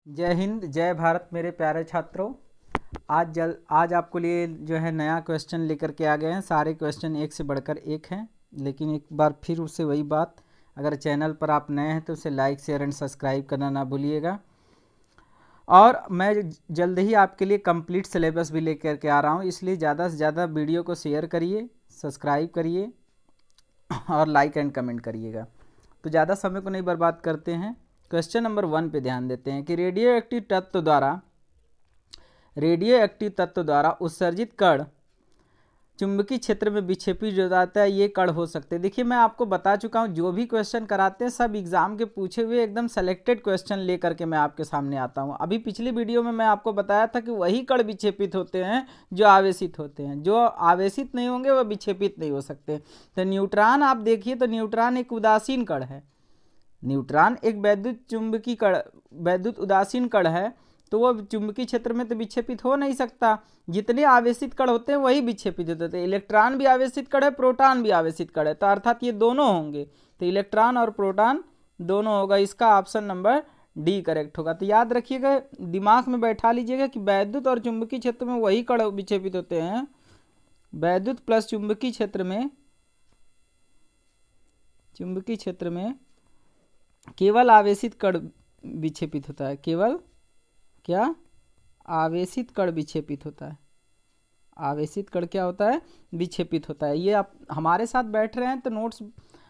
जय हिंद, जय भारत मेरे प्यारे छात्रों। आज आपको लिए जो है नया क्वेश्चन लेकर के आ गए हैं। सारे क्वेश्चन एक से बढ़कर एक हैं, लेकिन एक बार फिर उससे वही बात, अगर चैनल पर आप नए हैं तो उसे लाइक शेयर एंड सब्सक्राइब करना ना भूलिएगा। और मैं जल्द ही आपके लिए कंप्लीट सिलेबस भी लेकर के आ रहा हूँ, इसलिए ज़्यादा से ज़्यादा वीडियो को शेयर करिए, सब्सक्राइब करिए और लाइक एंड कमेंट करिएगा। तो ज़्यादा समय को नहीं बर्बाद करते हैं, क्वेश्चन नंबर 1 पे ध्यान देते हैं कि रेडियो एक्टिव तत्व द्वारा उत्सर्जित कण चुंबकीय क्षेत्र में विक्षेपित हो जाता है। ये कण हो सकते हैं। देखिए, मैं आपको बता चुका हूँ, जो भी क्वेश्चन कराते हैं सब एग्जाम के पूछे हुए एकदम सेलेक्टेड क्वेश्चन लेकर के मैं आपके सामने आता हूँ। अभी पिछली वीडियो में मैं आपको बताया था कि वही कण विक्षेपित होते हैं जो आवेशित होते हैं, जो आवेशित नहीं होंगे वह विक्षेपित नहीं हो सकते। तो न्यूट्रॉन आप देखिए, तो न्यूट्रॉन एक उदासीन कण है। न्यूट्रॉन एक वैद्युत उदासीन कण है, तो वह चुंबकीय क्षेत्र में तो विक्षेपित हो नहीं सकता। जितने आवेशित कण होते हैं वही विक्षेपित होते हैं। इलेक्ट्रॉन भी आवेशित कण है, प्रोटॉन भी आवेशित कण है, तो अर्थात ये दोनों होंगे। तो इलेक्ट्रॉन और प्रोटॉन दोनों होगा। इसका ऑप्शन नंबर डी करेक्ट होगा। तो याद रखिएगा, दिमाग में बैठा लीजिएगा कि वैद्युत और चुंबकीय क्षेत्र में वही कण विक्षेपित होते हैं। वैद्युत प्लस चुंबकीय क्षेत्र में केवल आवेशित कण विक्षेपित होता है। केवल क्या? आवेशित कण विक्षेपित होता है। आवेशित कण क्या होता है? विक्षेपित होता है। ये आप हमारे साथ बैठ रहे हैं तो नोट्स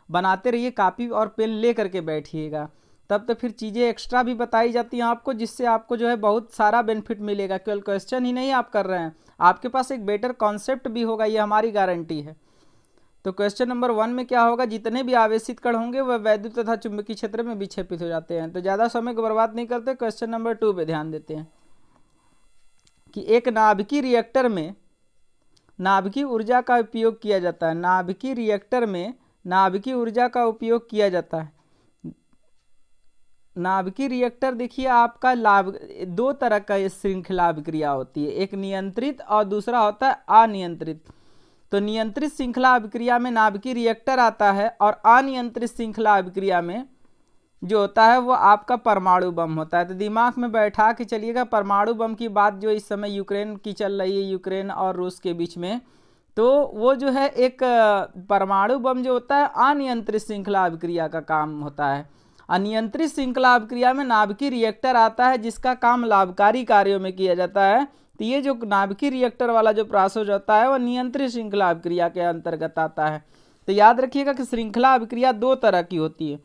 बनाते रहिए, कापी और पेन ले करके बैठिएगा, तब तो फिर चीज़ें एक्स्ट्रा भी बताई जाती हैं आपको, जिससे आपको जो है बहुत सारा बेनिफिट मिलेगा। केवल क्वेश्चन ही नहीं आप कर रहे हैं, आपके पास एक बेटर कॉन्सेप्ट भी होगा, ये हमारी गारंटी है। तो क्वेश्चन नंबर 1 में क्या होगा? जितने भी आवेशित कण होंगे वह वैद्युत तथा चुंबकीय क्षेत्र में विक्षेपित हो जाते हैं। तो ज़्यादा समय को बर्बाद नहीं करते, क्वेश्चन नंबर 2 पे ध्यान देते हैं कि एक नाभिकीय रिएक्टर में नाभिकीय ऊर्जा का उपयोग किया जाता है। नाभिकीय रिएक्टर में नाभिकीय ऊर्जा का उपयोग किया जाता है। नाभिकीय रिएक्टर देखिए आपका दो तरह का श्रृंखला अभिक्रिया होती है, एक नियंत्रित और दूसरा होता है अनियंत्रित। तो नियंत्रित श्रृंखला अभिक्रिया में नाभिकीय रिएक्टर आता है, और अनियंत्रित श्रृंखला अभिक्रिया में जो होता है वो आपका परमाणु बम होता है। तो दिमाग में बैठा के चलिएगा, परमाणु बम की बात जो इस समय यूक्रेन की चल रही है, यूक्रेन और रूस के बीच में, तो वो जो है एक परमाणु बम जो होता है अनियंत्रित श्रृंखला अभिक्रिया का काम होता है। अनियंत्रित श्रृंखला अभिक्रिया में नाभिकीय रिएक्टर आता है, जिसका काम लाभकारी कार्यों में किया जाता है। तो ये जो नाभिकीय रिएक्टर वाला जो प्रोसेस होता है वह नियंत्रित श्रृंखला अभिक्रिया के अंतर्गत आता है। तो याद रखिएगा कि श्रृंखला अभिक्रिया दो तरह की होती है,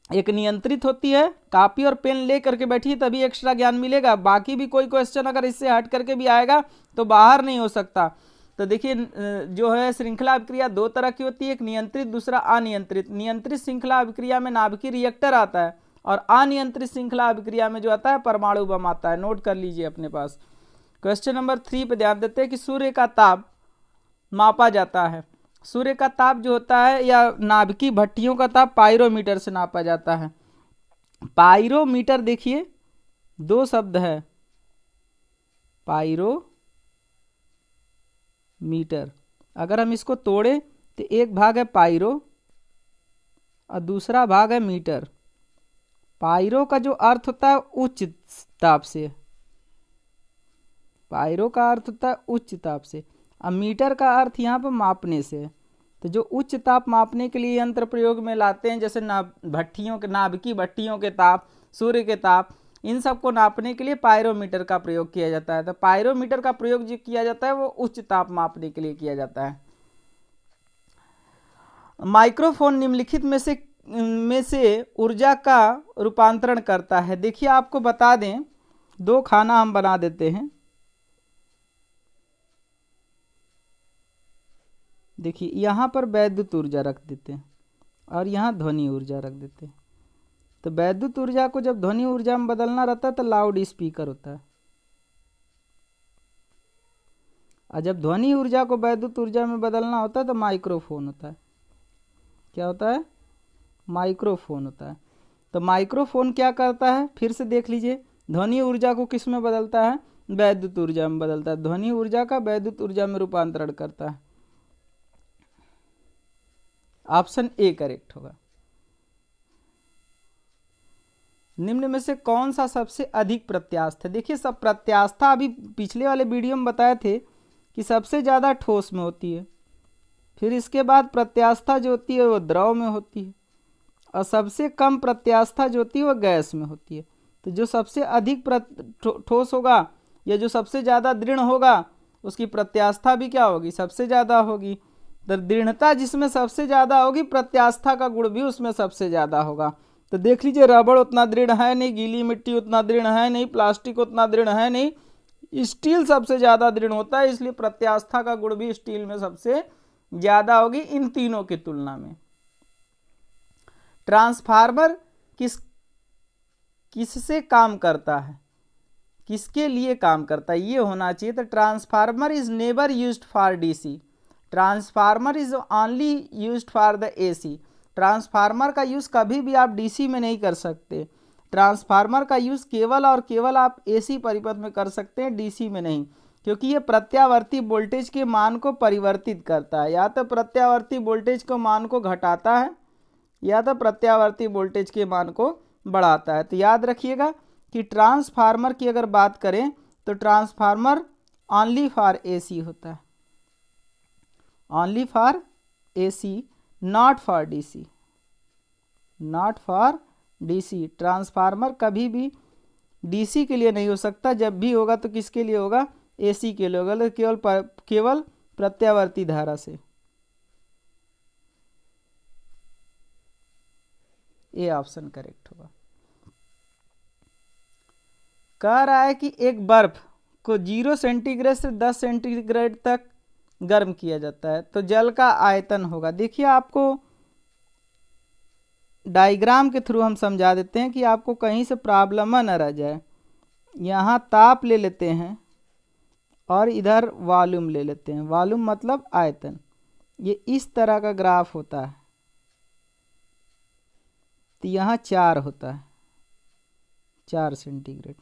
एक नियंत्रित होती है। कापी और पेन ले करके बैठिए, तभी एक्स्ट्रा ज्ञान मिलेगा। बाकी भी कोई क्वेश्चन अगर इससे हट करके भी आएगा तो बाहर नहीं हो सकता। तो देखिए, जो है श्रृंखला अभिक्रिया दो तरह की होती है, एक नियंत्रित दूसरा अनियंत्रित। नियंत्रित श्रृंखला अभिक्रिया में नाभिकीय रिएक्टर आता है, और अनियंत्रित श्रृंखला अभिक्रिया में जो आता है परमाणु बम आता है। नोट कर लीजिए अपने पास। क्वेश्चन नंबर 3 पे ध्यान देते हैं कि सूर्य का ताप मापा जाता है। सूर्य का ताप जो होता है या नाभिकीय भट्टियों का ताप पायरोमीटर से नापा जाता है। पायरोमीटर देखिए दो शब्द है, पायरोमीटर। अगर हम इसको तोड़े तो एक भाग है पायरो और दूसरा भाग है मीटर। पायरो का जो अर्थ होता है उच्च ताप से, पायरो का अर्थ होता है उच्च ताप से, और मीटर का अर्थ यहाँ पर मापने से। तो जो उच्च ताप मापने के लिए यंत्र प्रयोग में लाते हैं, जैसे नाभिकीय भट्टियों के ताप, सूर्य के ताप, इन सब को नापने के लिए पायरोमीटर का प्रयोग किया जाता है। तो पायरोमीटर का प्रयोग जो किया जाता है वो उच्च ताप मापने के लिए किया जाता है। माइक्रोफोन निम्नलिखित में से ऊर्जा का रूपांतरण करता है। देखिए, आपको बता दें, दो खाना हम बना देते हैं। देखिए, यहाँ पर वैद्युत ऊर्जा रख देते हैं और यहाँ ध्वनि ऊर्जा रख देते हैं। तो वैद्युत ऊर्जा को जब ध्वनि ऊर्जा में बदलना रहता है तो लाउड स्पीकर होता है, और जब ध्वनि ऊर्जा को वैद्युत ऊर्जा में बदलना होता है तो माइक्रोफोन होता है। क्या होता है? माइक्रोफोन होता है। तो माइक्रोफोन क्या करता है? फिर से देख लीजिए, ध्वनि ऊर्जा को किस में बदलता है? वैद्युत ऊर्जा में बदलता है। ध्वनि ऊर्जा का वैद्युत ऊर्जा में रूपांतरण करता है। ऑप्शन ए करेक्ट होगा। निम्न में से कौन सा सबसे अधिक प्रत्यास्थ है? देखिए सब प्रत्यास्थता अभी पिछले वाले वीडियो में बताए थे कि सबसे ज़्यादा ठोस में होती है, फिर इसके बाद प्रत्यास्थता जो होती है वो द्रव में होती है, और सबसे कम प्रत्यास्थता जो होती है वो गैस में होती है। तो जो सबसे अधिक ठोस होगा या जो सबसे ज़्यादा दृढ़ होगा उसकी प्रत्यास्थता भी क्या होगी? सबसे ज़्यादा होगी। तो दृढ़ता जिसमें सबसे ज़्यादा होगी, प्रत्यास्थता का गुण भी उसमें सबसे ज़्यादा होगा। तो देख लीजिए, रबड़ उतना दृढ़ है नहीं, गीली मिट्टी उतना दृढ़ है नहीं, प्लास्टिक उतना दृढ़ है नहीं, स्टील सबसे ज़्यादा दृढ़ होता है, इसलिए प्रत्यास्थता का गुण भी स्टील में सबसे ज़्यादा होगी इन तीनों की तुलना में। ट्रांसफार्मर किससे काम करता है? किसके लिए काम करता है ये होना चाहिए। तो transformer is never used for DC, transformer is only used for the AC. Transformer का यूज़ कभी भी आप डीसी में नहीं कर सकते, ट्रांसफार्मर का यूज़ केवल और केवल आप एसी परिपथ में कर सकते हैं, डीसी में नहीं, क्योंकि ये प्रत्यावर्ती वोल्टेज के मान को परिवर्तित करता है। या तो प्रत्यावर्ती वोल्टेज को मान को घटाता है या तो प्रत्यावर्ती वोल्टेज के मान को बढ़ाता है। तो याद रखिएगा कि ट्रांसफार्मर की अगर बात करें तो ट्रांसफार्मर ओनली फॉर एसी होता है, only for AC, not for DC, not for DC. Transformer कभी भी डीसी के लिए नहीं हो सकता, जब भी होगा तो किसके लिए होगा? एसी के लिए होगा, केवल प्रत्यावर्ती धारा से। ये ऑप्शन करेक्ट होगा। कह रहा है कि एक बर्फ को 0 सेंटीग्रेड से 10 सेंटीग्रेड तक गर्म किया जाता है, तो जल का आयतन होगा। देखिए आपको डायग्राम के थ्रू हम समझा देते हैं कि आपको कहीं से प्रॉब्लम न रह जाए। यहाँ ताप ले लेते हैं और इधर वॉल्यूम ले लेते हैं, वॉल्यूम मतलब आयतन। ये इस तरह का ग्राफ होता है, तो यहाँ 4 होता है, 4 सेंटीग्रेड,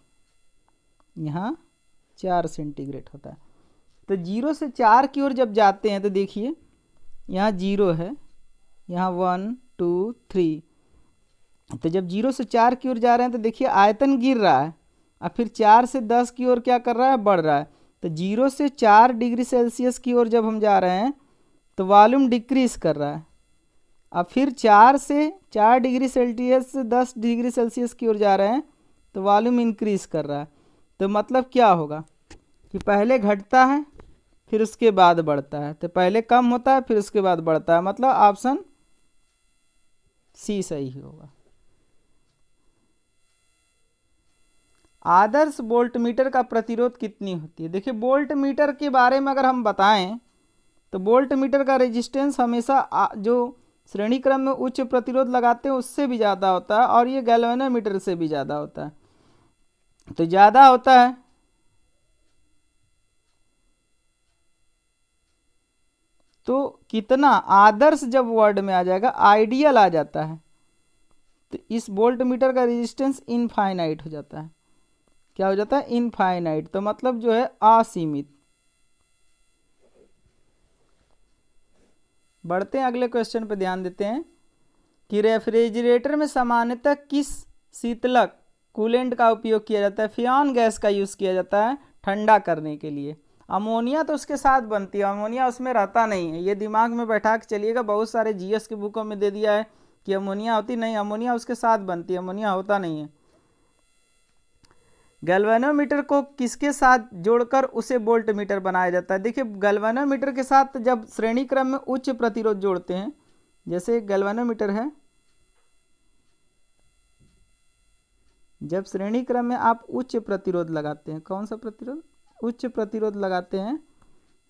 यहाँ 4 सेंटीग्रेड होता है। तो 0 से 4 की ओर जब जाते हैं तो देखिए यहाँ 0 है, यहाँ 1 2 3, तो जब 0 से 4 की ओर जा रहे हैं तो देखिए आयतन गिर रहा है, और फिर 4 से 10 की ओर क्या कर रहा है? बढ़ रहा है। तो 0 से 4 डिग्री सेल्सियस की ओर जब हम जा रहे हैं तो वॉल्यूम डिक्रीज कर रहा है, अब फिर 4 से 4 डिग्री सेल्सियस से 10 डिग्री सेल्सियस की ओर जा रहे हैं तो वॉल्यूम इंक्रीज कर रहा है। तो मतलब क्या होगा कि पहले घटता है फिर उसके बाद बढ़ता है, तो पहले कम होता है फिर उसके बाद बढ़ता है, मतलब ऑप्शन सी सही होगा। आदर्श वोल्ट मीटर का प्रतिरोध कितनी होती है? देखिए वोल्ट मीटर के बारे में अगर हम बताएं तो वोल्ट मीटर का रेजिस्टेंस हमेशा जो श्रेणी क्रम में उच्च प्रतिरोध लगाते हैं उससे भी ज़्यादा होता है, और ये गैल्वेनोमीटर से भी ज़्यादा होता है। तो ज़्यादा होता है तो कितना? आदर्श जब वर्ड में आ जाएगा, आइडियल आ जाता है, तो इस वोल्ट मीटर का रेजिस्टेंस इनफाइनाइट हो जाता है। क्या हो जाता है? इनफाइनाइट, तो मतलब जो है असीमित। बढ़ते हैं अगले क्वेश्चन पर, ध्यान देते हैं कि रेफ्रिजरेटर में सामान्यतः किस शीतलक कूलेंट का उपयोग किया जाता है? फ्योन गैस का यूज़ किया जाता है ठंडा करने के लिए। अमोनिया तो उसके साथ बनती है, अमोनिया उसमें रहता नहीं है, ये दिमाग में बैठा के चलिएगा। बहुत सारे जीएस की बुकों में दे दिया है कि अमोनिया होती, नहीं, अमोनिया उसके साथ बनती है, अमोनिया होता नहीं है। गैल्वेनोमीटर को किसके साथ जोड़कर उसे वोल्ट मीटर बनाया जाता है? देखिए गैल्वेनोमीटर के साथ जब श्रेणी क्रम में उच्च प्रतिरोध जोड़ते हैं, जैसे गैल्वेनोमीटर है, जब श्रेणी क्रम में आप उच्च प्रतिरोध लगाते हैं, कौन सा प्रतिरोध? उच्च प्रतिरोध लगाते हैं,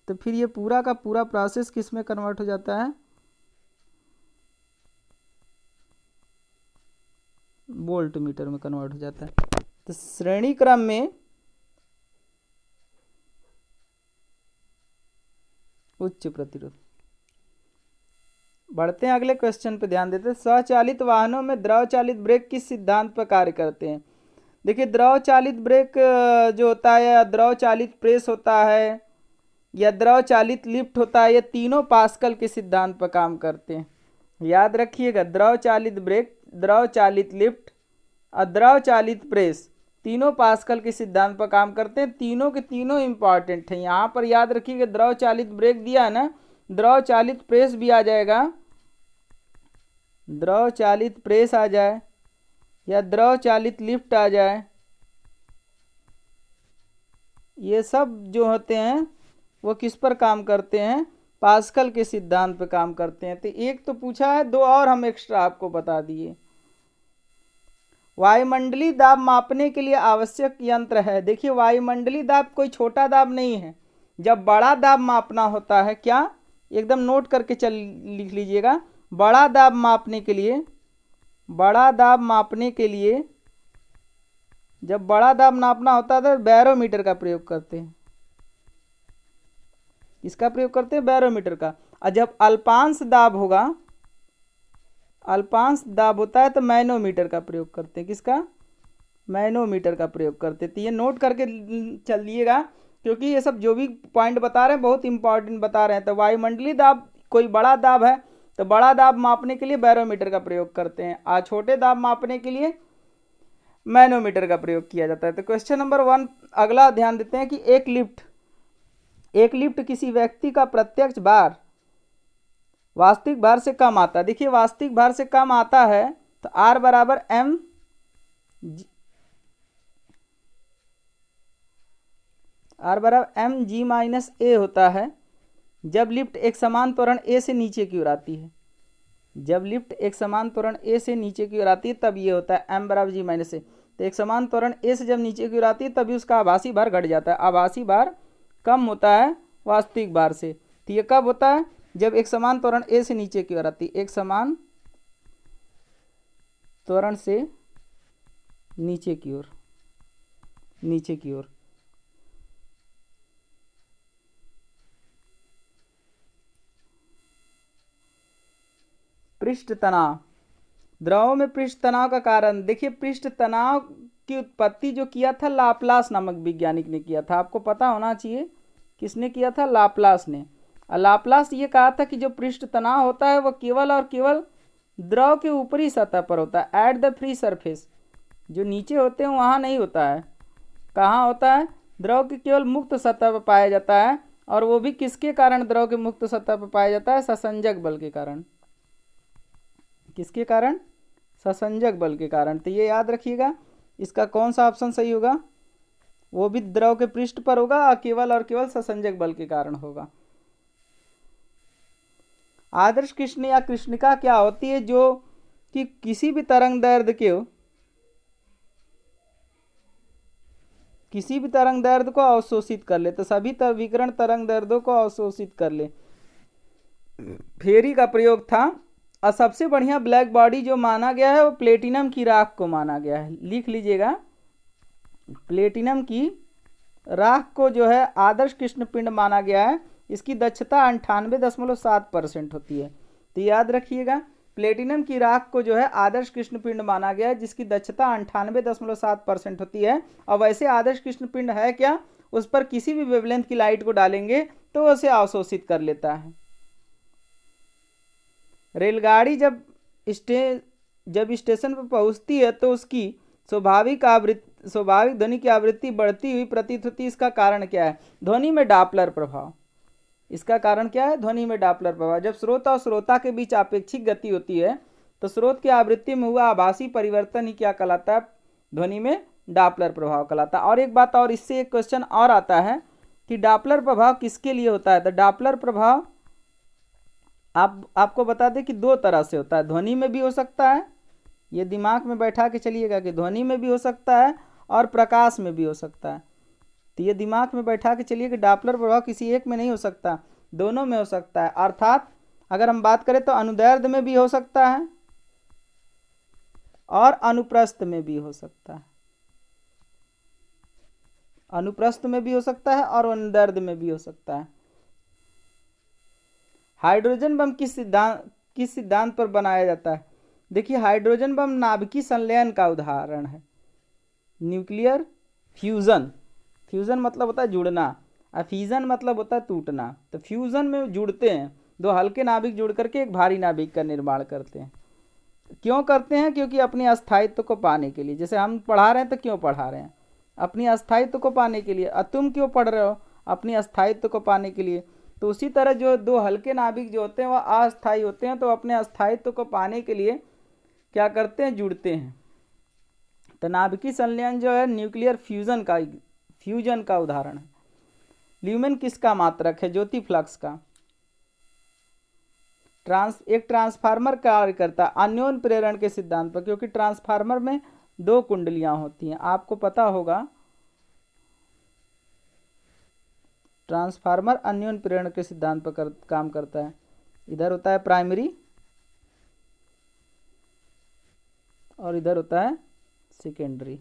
तो फिर ये पूरा का पूरा प्रोसेस किस में कन्वर्ट हो जाता है? वोल्ट मीटर में कन्वर्ट हो जाता है। तो श्रेणी क्रम में उच्च प्रतिरोध। बढ़ते हैं अगले क्वेश्चन पे, ध्यान देते हैं। स्वचालित वाहनों में द्रव चालित ब्रेक किस सिद्धांत पर कार्य करते हैं? देखिए द्रव चालित ब्रेक जो होता है, या द्रव चालित प्रेस होता है, या द्रव चालित लिफ्ट होता है, ये तीनों पास्कल के सिद्धांत पर काम करते हैं। याद रखिएगा, द्रव चालित ब्रेक, द्रव चालित लिफ्ट द्रव चालित प्रेस, तीनों पास्कल के सिद्धांत पर काम करते हैं। तीनों के तीनों इंपॉर्टेंट हैं। यहाँ पर याद रखिएगा द्रव चालित ब्रेक दिया है ना, द्रव चालित प्रेस भी आ जाएगा, द्रव चालित प्रेस आ जाए या द्रव चालित लिफ्ट आ जाए, ये सब जो होते हैं वो किस पर काम करते हैं, पास्कल के सिद्धांत पर काम करते हैं। तो एक तो पूछा है, दो और हम एक्स्ट्रा आपको बता दिए। वायुमंडलीय दाब मापने के लिए आवश्यक यंत्र है। देखिए वायुमंडलीय दाब कोई छोटा दाब नहीं है। जब बड़ा दाब मापना होता है, क्या एकदम नोट करके लिख लीजिएगा, बड़ा दाब मापने के लिए, बड़ा दाब मापने के लिए जब बड़ा दाब नापना होता है तो बैरोमीटर का प्रयोग करते हैं। इसका प्रयोग करते हैं बैरोमीटर का। और जब अल्पांश दाब होगा, अल्पांश दाब होता है तो मैनोमीटर का प्रयोग करते हैं। किसका? मैनोमीटर का प्रयोग करते हैं। तो ये नोट करके चलिएगा, क्योंकि ये सब जो भी पॉइंट बता रहे हैं बहुत इंपॉर्टेंट बता रहे हैं। तो वायुमंडलीय दाब कोई बड़ा दाब है तो बड़ा दाब मापने के लिए बैरोमीटर का प्रयोग करते हैं, और छोटे दाब मापने के लिए मैनोमीटर का प्रयोग किया जाता है। तो क्वेश्चन नंबर 1 अगला ध्यान देते हैं कि एक लिफ्ट किसी व्यक्ति का प्रत्यक्ष भार वास्तविक भार से कम आता है। देखिए वास्तविक भार से कम आता है तो R बराबर एम जी माइनस ए होता है जब लिफ्ट एक समान त्वरण ए से नीचे की ओर आती है। जब लिफ्ट एक समान त्वरण ए से नीचे की ओर आती है तब ये होता है एम बराबर जी माइनस ए। तो एक समान त्वरण ए से जब नीचे की ओर आती है तभी उसका आभासी भार घट जाता है। आभासी भार कम होता है वास्तविक भार से। तो ये कब होता है? जब एक समान त्वरण ए से नीचे की ओर आती है, एक समान त्वरण से नीचे की ओर, नीचे की ओर। पृष्ठ तनाव, द्रवों में पृष्ठ तनाव का कारण। देखिए पृष्ठ तनाव की उत्पत्ति जो किया था लाप्लास नामक वैज्ञानिक ने किया था। आपको पता होना चाहिए किसने किया था? लाप्लास ने। और लाप्लास ये कहा था कि जो पृष्ठ तनाव होता है वो केवल और केवल द्रव के ऊपरी सतह पर होता है, एट द फ्री सरफेस। जो नीचे होते हैं वहाँ नहीं होता है। कहाँ होता है? द्रव की केवल मुक्त सतह पर पाया जाता है। और वो भी किसके कारण द्रव के मुक्त सतह पर पाया जाता है? ससंजक बल के कारण। किसके कारण? ससंजक बल के कारण। तो ये याद रखिएगा, इसका कौन सा ऑप्शन सही होगा? वो भी द्रव के पृष्ठ पर होगा और केवल ससंजक बल के कारण होगा। आदर्श कृष्ण या कृष्णिका क्या होती है? जो कि किसी भी तरंग दैर्ध्य को अवशोषित कर ले। तो सभी विकिरण तरंग दैर्ध्यों को अवशोषित कर ले। फेरी का प्रयोग था। और सबसे बढ़िया ब्लैक बॉडी जो माना गया है वो प्लेटिनम की राख को माना गया है। लिख लीजिएगा, प्लेटिनम की राख को जो है आदर्श कृष्ण पिंड माना गया है। इसकी दक्षता 98.7% होती है। तो याद रखिएगा, प्लेटिनम की राख को जो है आदर्श कृष्ण पिंड माना गया है, जिसकी दक्षता 98.7% होती है। और वैसे आदर्श कृष्ण पिंड है क्या? उस पर किसी भी वेवलेंथ की लाइट को डालेंगे तो उसे अवशोषित कर लेता है। रेलगाड़ी जब स्टेशन पर पहुंचती है तो उसकी स्वाभाविक ध्वनि की आवृत्ति बढ़ती हुई प्रतीत होती है। इसका कारण क्या है? ध्वनि में डापलर प्रभाव। इसका कारण क्या है? ध्वनि में डापलर प्रभाव। जब स्रोत और श्रोता के बीच आपेक्षिक गति होती है तो स्रोत की आवृत्ति में हुआ आभासी परिवर्तन ही क्या कहलाता है? ध्वनि में डापलर प्रभाव कहलाता है। और एक बात और, इससे एक क्वेश्चन और आता है कि डापलर प्रभाव किसके लिए होता है? तो डापलर प्रभाव आपको बता दें कि दो तरह से होता है। ध्वनि में भी हो सकता है, ये दिमाग में बैठा के चलिएगा कि ध्वनि में भी हो सकता है और प्रकाश में भी हो सकता है। तो ये दिमाग में बैठा के चलिए कि डापलर प्रभाव किसी एक में नहीं हो सकता, दोनों में हो सकता है। अर्थात अगर हम बात करें तो अनुदैर्ध्य में भी हो सकता है और अनुप्रस्थ में भी हो सकता है। अनुप्रस्थ में भी हो सकता है और अनुदैर्ध्य में भी हो सकता है। हाइड्रोजन बम किस सिद्धांत पर बनाया जाता है? देखिए हाइड्रोजन बम नाभिकीय संलयन का उदाहरण है। न्यूक्लियर फ्यूजन, फ्यूजन मतलब होता है जुड़ना, और फिजन मतलब होता है टूटना। तो फ्यूजन में जुड़ते हैं, दो हल्के नाभिक जुड़ करके एक भारी नाभिक का निर्माण करते हैं। क्यों करते हैं? क्योंकि अपने अस्थायित्व को पाने के लिए। जैसे हम पढ़ा रहे हैं तो क्यों पढ़ा रहे हैं? अपनी अस्थायित्व को पाने के लिए। तुम क्यों पढ़ रहे हो? अपनी अस्थायित्व को पाने के लिए। तो उसी तरह जो दो हल्के नाभिक जो होते हैं वह अस्थायी होते हैं, तो अपने अस्थायित्व को पाने के लिए क्या करते हैं? जुड़ते हैं। तो नाभिकीय संलयन जो है न्यूक्लियर फ्यूजन का उदाहरण है। ल्यूमेन किसका मात्रक है? ज्योति फ्लक्स का। एक ट्रांसफार्मर कार्य करता है अन्योन्य प्रेरण के सिद्धांत पर, क्योंकि ट्रांसफार्मर में दो कुंडलियां होती हैं, आपको पता होगा। ट्रांसफार्मर अन्योन्य प्रेरण के सिद्धांत पर काम करता है। इधर होता है प्राइमरी और इधर होता है सेकेंडरी।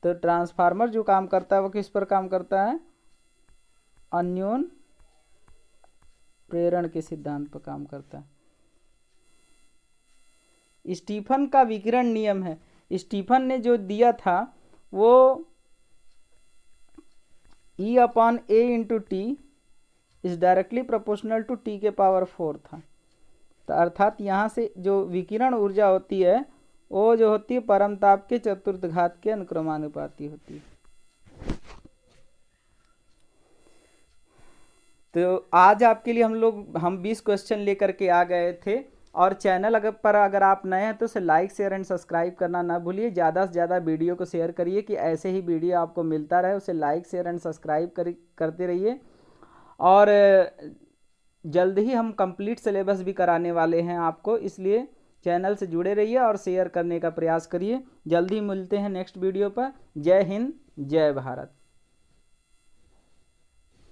तो ट्रांसफार्मर जो काम करता है वो किस पर काम करता है? अन्योन्य प्रेरण के सिद्धांत पर काम करता है। स्टीफन का विकिरण नियम है। स्टीफन ने जो दिया था वो E/A × T is directly proportional to T के पावर 4 था। तो अर्थात यहाँ से जो विकिरण ऊर्जा होती है वो जो होती है परमताप के चतुर्थ घात के अनुक्रमानुपाती होती है। तो आज आपके लिए हम 20 क्वेश्चन लेकर के आ गए थे। और चैनल अगर आप नए हैं तो उसे लाइक शेयर एंड सब्सक्राइब करना ना भूलिए। ज़्यादा से ज़्यादा वीडियो को शेयर करिए कि ऐसे ही वीडियो आपको मिलता रहे। उसे लाइक शेयर एंड सब्सक्राइब करते रहिए। और जल्द ही हम कंप्लीट सिलेबस भी कराने वाले हैं आपको, इसलिए चैनल से जुड़े रहिए और शेयर करने का प्रयास करिए। जल्दी मिलते हैं नेक्स्ट वीडियो पर। जय हिंद, जय भारत।